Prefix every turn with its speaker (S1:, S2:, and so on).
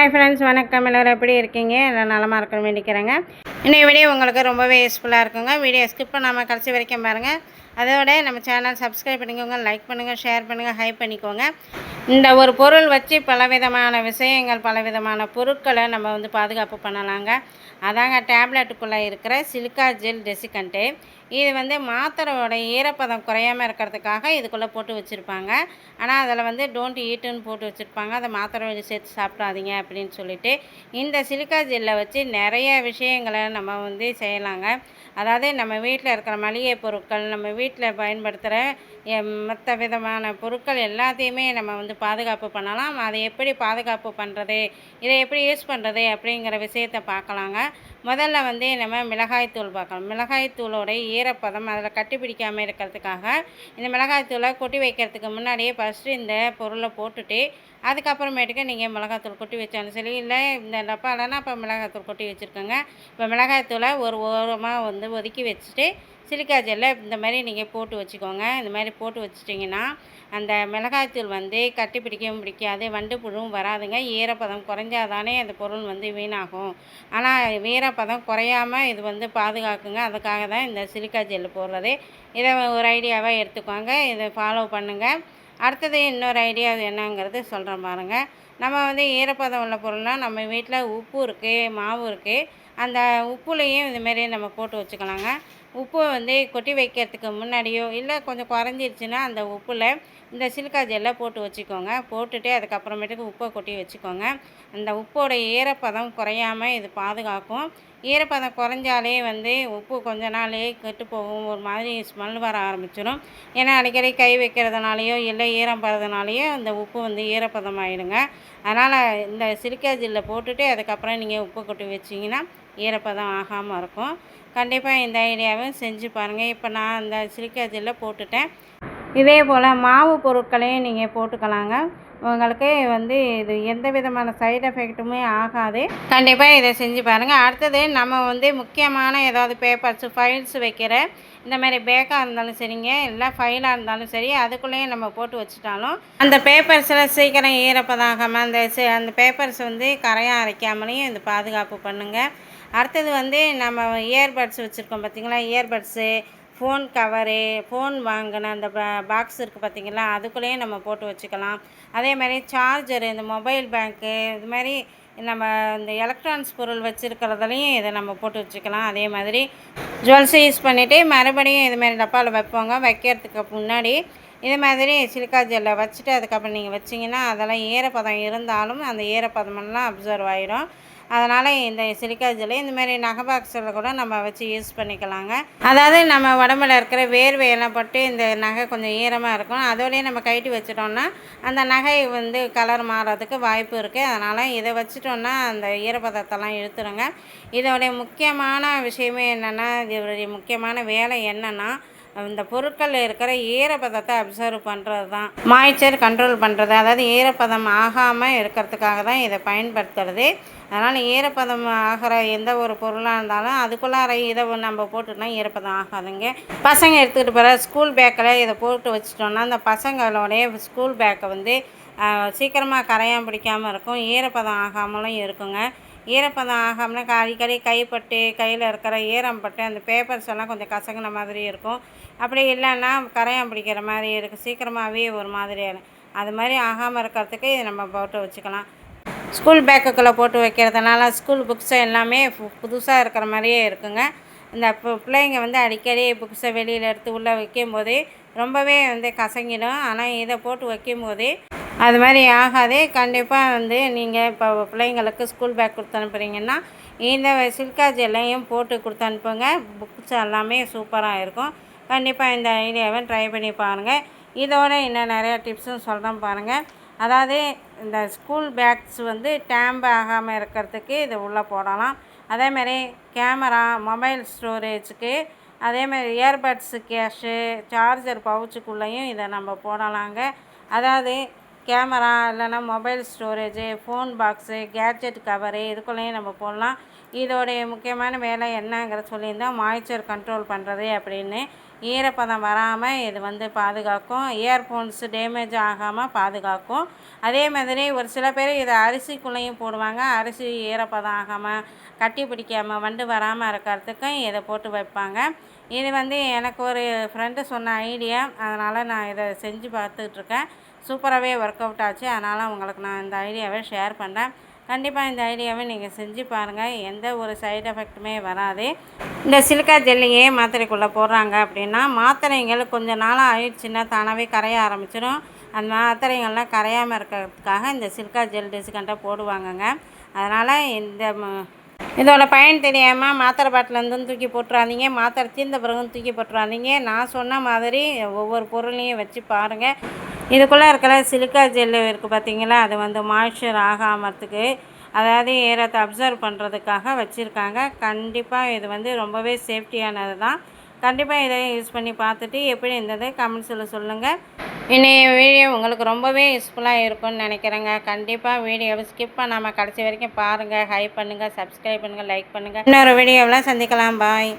S1: Hi friends, வணக்கம். எல்லோரும் எப்படி இருக்கீங்க? எல்லாம் நலமாக இருக்கணும்னு வேண்டிக்கிறேங்க. இன்னைய வீடியோ உங்களுக்கு ரொம்பவே யூஸ்ஃபுல்லாக இருக்குங்க. வீடியோ ஸ்கிப் பண்ணாமல் கடைசி வரைக்கும் பாருங்கள். அதோட நம்ம சேனல் சப்ஸ்கிரைப் பண்ணிக்கோங்க, லைக் பண்ணுங்கள், ஷேர் பண்ணுங்கள், ஹைப் பண்ணிக்கோங்க. இந்த ஒரு பொருள் வச்சு பலவிதமான விஷயங்கள், பலவிதமான பொருட்களை நம்ம பாதுகாப்பு பண்ணலாங்க. அதாங்க டேப்லெட்டுக்குள்ளே இருக்கிற சிலிக்கா ஜெல் டெசிகண்ட்டு. இது மாத்திரையோட ஈரப்பதம் குறையாமல் இருக்கிறதுக்காக இதுக்குள்ளே போட்டு வச்சுருப்பாங்க. ஆனால் அதில் டோன்ட் ஈட்டுன்னு போட்டு வச்சுருப்பாங்க. அதை மாத்திரையோட சேர்த்து சாப்பிடாதீங்க அப்படின்னு சொல்லிட்டு. இந்த சிலிக்கா ஜெல்லை வச்சு நிறைய விஷயங்களை நம்ம செய்யலாங்க. அதாவது நம்ம வீட்டில் இருக்கிற மளிகை பொருட்கள், நம்ம வீட்டில் பயன்படுத்துகிற மற்ற விதமான பொருட்கள் எல்லாத்தையுமே நம்ம பாதுகாப்பு பண்ணலாம். அதை எப்படி பாதுகாப்பு பண்ணுறது, இதை எப்படி யூஸ் பண்ணுறது அப்படிங்கிற விஷயத்தை பார்க்கலாங்க. முதல்ல நம்ம மிளகாய்த்தூள் பார்க்கலாம். மிளகாய்த்தூளோட ஈரப்பதம் அதில் கட்டி பிடிக்காமல் இருக்கிறதுக்காக இந்த மிளகாய்த்தூளை கொட்டி வைக்கிறதுக்கு முன்னாடியே ஃபஸ்ட்டு இந்த பொருளை போட்டுட்டு அதுக்கப்புறமேட்டுக்கு நீங்கள் மிளகாய்த்தூள் கொட்டி வச்சாலும் சரி, இல்லை இந்த டப்பாலனா இப்போ மிளகாய்த்தூள் கொட்டி வச்சுருக்கோங்க. இப்போ மிளகாய்த்தூளை ஒரு ஓரமாக ஒதுக்கி வச்சுட்டு சிலிக்கா ஜெல்லை இந்த மாதிரி நீங்கள் போட்டு வச்சுக்கோங்க. இந்த மாதிரி போட்டு வச்சிட்டிங்கன்னா அந்த மிளகாய்த்தூள் கட்டி பிடிக்கவும் பிடிக்காது, வண்டு புழுவும் வராதுங்க. ஈரப்பதம் குறைஞ்சாதானே அந்த பொருள் வீணாகும். ஆனால் ஈரப்பதம் குறையாமல் இது பாதுகாக்குங்க. அதுக்காக தான் இந்த சிலிக்கா ஜெல்லு போடுறது. இதை ஒரு ஐடியாவாக எடுத்துக்கோங்க. இதை ஃபாலோ பண்ணுங்கள். அடுத்தது இன்னொரு ஐடியா என்னங்கிறது சொல்கிறேன் பாருங்கள். நம்ம ஈரப்பதம் உள்ள பொருள்னால் நம்ம வீட்டில் உப்பு இருக்குது, மாவு இருக்குது. அந்த உப்புலேயும் இதுமாரி நம்ம போட்டு வச்சுக்கலாங்க. உப்பு கொட்டி வைக்கிறதுக்கு முன்னாடியோ இல்லை கொஞ்சம் குறைஞ்சிருச்சுன்னா அந்த உப்பில் இந்த சிலிக்கா ஜெல்லை போட்டு வச்சுக்கோங்க. போட்டுட்டு அதுக்கப்புறமேட்டுக்கு உப்பை கொட்டி வச்சுக்கோங்க. அந்த உப்போட ஈரப்பதம் குறையாமல் இது பாதுகாக்கும். ஈரப்பதம் குறைஞ்சாலே உப்பு கொஞ்ச நாளே கெட்டு போகும், ஒரு மாதிரி ஸ்மெல் வர ஆரம்பிச்சிடும். ஏன்னா அடிக்கடி கை வைக்கிறதுனாலையோ இல்லை ஈரம் படுறதுனாலையோ அந்த உப்பு ஈரப்பதம் ஆகிடுங்க. அதனால் இந்த சிலிக்கா ஜெல்லை போட்டுட்டு அதுக்கப்புறம் நீங்கள் உப்பு கொட்டி வச்சிங்கன்னா ஈரப்பதம் ஆகாமல் இருக்கும். கண்டிப்பாக இந்த ஐடியாவை செஞ்சு பாருங்கள். இப்போ நான் அந்த சிலிக்கா ஜெல்லை போட்டுட்டேன். இதே போல் மாவு பொருட்களையும் நீங்கள் போட்டுக்கலாங்க. உங்களுக்கு இது எந்த விதமான சைடு எஃபெக்ட்டுமே ஆகாது. கண்டிப்பாக இதை செஞ்சு பாருங்கள். அடுத்தது நம்ம முக்கியமான ஏதாவது பேப்பர்ஸு, ஃபைல்ஸ் வைக்கிற இந்த மாதிரி பேக்காக இருந்தாலும் சரிங்க, இல்லை ஃபைலாக இருந்தாலும் சரி, அதுக்குள்ளேயும் நம்ம போட்டு வச்சுட்டாலும் அந்த பேப்பர்ஸில் சீக்கிரம் ஈரப்பதாகாமல் அந்த பேப்பர்ஸ் கரையான் அரைக்காமலையும் இந்த பாதுகாப்பு பண்ணுங்கள். அடுத்தது நம்ம இயர்பட்ஸ் வச்சுருக்கோம் பார்த்திங்களா, இயர்பட்ஸு, ஃபோன் கவரு, ஃபோன் வாங்கின அந்த பாக்ஸ் இருக்குது பார்த்திங்களா, அதுக்குள்ளேயும் நம்ம போட்டு வச்சுக்கலாம். அதே மாதிரி சார்ஜரு, இந்த மொபைல் பேங்க்கு, இது மாதிரி நம்ம இந்த எலக்ட்ரானிக்ஸ் பொருள் வச்சுருக்கிறதுலையும் இதை நம்ம போட்டு வச்சுக்கலாம். அதே மாதிரி ஜுவல்ஸை யூஸ் பண்ணிவிட்டு மறுபடியும் இதுமாரி டப்பாவில் வைப்போங்க. வைக்கிறதுக்கு முன்னாடி இது மாதிரி சிலிக்கா ஜெல்லை வச்சுட்டு அதுக்கப்புறம் நீங்கள் வச்சிங்கன்னா அதெல்லாம் ஈரப்பதம் இருந்தாலும் அந்த ஈரப்பதமெல்லாம் அப்சர்வ் ஆகிடும். அதனால் இந்த சிலிக்கா ஜெல்லை இந்தமாரி நகை பாக்ஸில் கூட நம்ம வச்சு யூஸ் பண்ணிக்கலாங்க. அதாவது நம்ம உடம்புல இருக்கிற வேர்வையெல்லாம் பட்டு இந்த நகை கொஞ்சம் ஈரமாக இருக்கும். அதோடய நம்ம கழட்டி வச்சிட்டோம்னா அந்த நகை கலர் மாறதுக்கு வாய்ப்பு இருக்குது. அதனால் இதை வச்சிட்டோன்னா அந்த ஈரப்பதத்தெல்லாம் இழுத்துருங்க. இதோடைய முக்கியமான விஷயமே என்னென்னா, இதோடைய முக்கியமான வேலை என்னென்னா, இந்த பொருட்களில் இருக்கிற ஈரப்பதத்தை அப்சர்வ் பண்ணுறது தான், மாய்ச்சர் கண்ட்ரோல் பண்ணுறது. அதாவது ஈரப்பதம் ஆகாமல் இருக்கிறதுக்காக தான் இதை பயன்படுத்துறது. அதனால் ஈரப்பதம் ஆகிற எந்த ஒரு பொருளாக இருந்தாலும் அதுக்குள்ளார இதை நம்ம போட்டுட்டோம்னா ஈரப்பதம் ஆகாதுங்க. பசங்க எடுத்துக்கிட்டு போகிற ஸ்கூல் பேக்கில் இதை போட்டு வச்சிட்டோன்னா அந்த பசங்களோடைய ஸ்கூல் பேக்கை சீக்கிரமாக கரையான் பிடிக்காமல் இருக்கும், ஈரப்பதம் ஆகாமலும் இருக்குங்க. ஈரப்பதம் ஆகாமல் அடிக்கடி கைப்பட்டு கையில் இருக்கிற ஈரம் பட்டு அந்த பேப்பர்ஸ் எல்லாம் கொஞ்சம் கசங்கின மாதிரி இருக்கும். அப்படி இல்லைன்னா கரையான் பிடிக்கிற மாதிரி இருக்குது, சீக்கிரமாகவே ஒரு மாதிரியான அது மாதிரி ஆகாமல் இருக்கிறதுக்கு இதை நம்ம போட்டு வச்சுக்கலாம். ஸ்கூல் பேக்குக்குள்ளே போட்டு வைக்கிறதுனால ஸ்கூல் புக்ஸை எல்லாமே புதுசாக இருக்கிற மாதிரியே இருக்குங்க. இந்த பிள்ளைங்க அடிக்கடி புக்ஸை வெளியில் எடுத்து உள்ளே வைக்கும்போதே ரொம்பவே கசங்கிடும். ஆனால் இதை போட்டு வைக்கும்போதே அது மாதிரி ஆகாது. கண்டிப்பாக நீங்கள் இப்போ பிள்ளைங்களுக்கு ஸ்கூல் பேக் கொடுத்து அனுப்புகிறீங்கன்னா இந்த சிலிக்கா ஜெல்லையும் போட்டு கொடுத்து அனுப்புங்க. புக்ஸ் எல்லாமே சூப்பராக இருக்கும். கண்டிப்பாக இந்த ஐடியாவை ட்ரை பண்ணி பாருங்கள். இதோடு இன்னும் நிறையா டிப்ஸும் சொல்கிறேன் பாருங்கள். அதாவது இந்த ஸ்கூல் பேக்ஸ் டேம்பு ஆகாமல் இருக்கிறதுக்கு இது உள்ளே போடலாம். அதேமாதிரி கேமரா, மொபைல் ஸ்டோரேஜுக்கு, அதேமாதிரி இயர்பட்ஸு கேஷு, சார்ஜர் பவுச்சுக்குள்ளேயும் இதை நம்ம போடலாங்க. அதாவது கேமரா இல்லைன்னா mobile storage, phone box, gadget cover இதுக்குள்ளேயும் நம்ம போடலாம். இதோடைய முக்கியமான வேலை என்னங்கிறத சொல்லியிருந்தேன், மாய்ச்சர் கண்ட்ரோல் பண்ணுறது அப்படின்னு. ஈரப்பதம் வராமல் இது வந்து பாதுகாக்கும். இயர்ஃபோன்ஸு டேமேஜ் ஆகாமல் பாதுகாக்கும். அதே மாதிரி ஒரு சில பேர் இதை அரிசிக்குள்ளேயும் போடுவாங்க. அரிசி ஈரப்பதம் ஆகாமல், கட்டி பிடிக்காமல், வண்டு வராமல் இருக்கிறதுக்கும் இதை போட்டு வைப்பாங்க. இது வந்து எனக்கு ஒரு ஃப்ரெண்டு சொன்ன ஐடியா, அதனால் நான் இதை செஞ்சு பார்த்துட்ருக்கேன். சூப்பராகவே ஒர்க் அவுட் ஆச்சு. அதனால் உங்களுக்கு நான் இந்த ஐடியாவை ஷேர் பண்ணுறேன். கண்டிப்பாக இந்த ஐடியாவை நீங்கள் செஞ்சு பாருங்கள். எந்த ஒரு சைடு எஃபெக்ட்டுமே வராது. இந்த சிலிக்கா ஜெல்லையே மாத்திரைக்குள்ளே போடுறாங்க அப்படின்னா, மாத்திரைகள் கொஞ்சம் நாளாக ஆயிடுச்சுன்னா தானாகவே கரைய ஆரம்பிச்சிடும். அந்த மாத்திரைகள்லாம் கரையாமல் இருக்கிறதுக்காக இந்த சிலிக்கா ஜெல் டெசிகண்ட்டை போடுவாங்கங்க. அதனால் இதோட பயன் தெரியாமல் மாத்திரை பாட்டிலேருந்தும் தூக்கி போட்டுறாதீங்க. மாத்திரை தீர்ந்த பிறகும் தூக்கி போட்டுறாதீங்க. நான் சொன்ன மாதிரி ஒவ்வொரு பொருளையும் வச்சு பாருங்கள். இதுக்குள்ளே இருக்கிற சிலிக்கா ஜெல்லு இருக்குது பார்த்தீங்களா, அது வந்து மாய்ஸ்சர் ஆகாமத்துக்கு, அதாவது ஈரத்தை அப்சர்வ் பண்ணுறதுக்காக வச்சுருக்காங்க. கண்டிப்பாக இது வந்து ரொம்பவே சேஃப்டியானது தான். கண்டிப்பாக இதை யூஸ் பண்ணி பார்த்துட்டு எப்படி இருந்தது கமெண்ட்ஸில் சொல்லுங்கள். இன்றைய வீடியோ உங்களுக்கு ரொம்பவே யூஸ்ஃபுல்லாக இருக்கும்னு நினைக்கிறேங்க. கண்டிப்பாக வீடியோவை ஸ்கிப் பண்ணாமல் கடைசி வரைக்கும் பாருங்கள். ஹைப் பண்ணுங்கள், சப்ஸ்கிரைப் பண்ணுங்கள், லைக் பண்ணுங்கள். இன்னொரு வீடியோவில் சந்திக்கலாம். பாய்.